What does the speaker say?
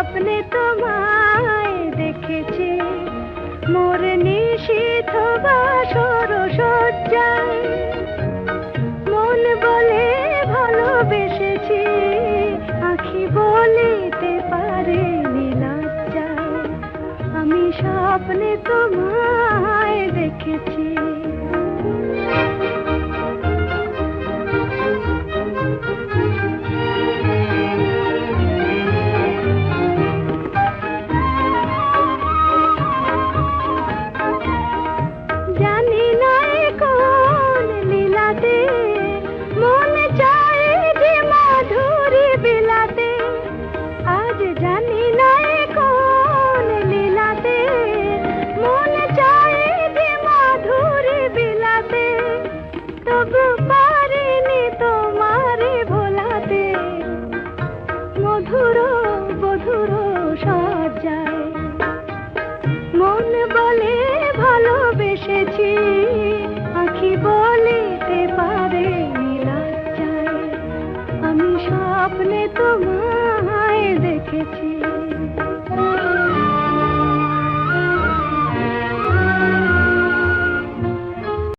স্বপ্নে তোমায় দেখেছি মোর নিশীথ বাসর সজ্জায়। মন বলে ভালোবেসেছি, আঁখি বলিতে পারেনি লজ্জায়। আমি স্বপ্নে তোমায় দেখেছি। জানি না কোন লীলাতে মন চায় যে মাধুরী বিলাতে। আজ জানি না কোন লীলাতে মন চায় যে মাধুরী বিলাতে। তবু পারিনি তোমারে ভোলাতে, মধুর বধুর সজ্জায়। মন বলে ভালোবেসেছি, আঁখি বলিতে পারেনি লজ্জায়। আমি স্বপ্নে তোমায় দেখেছি।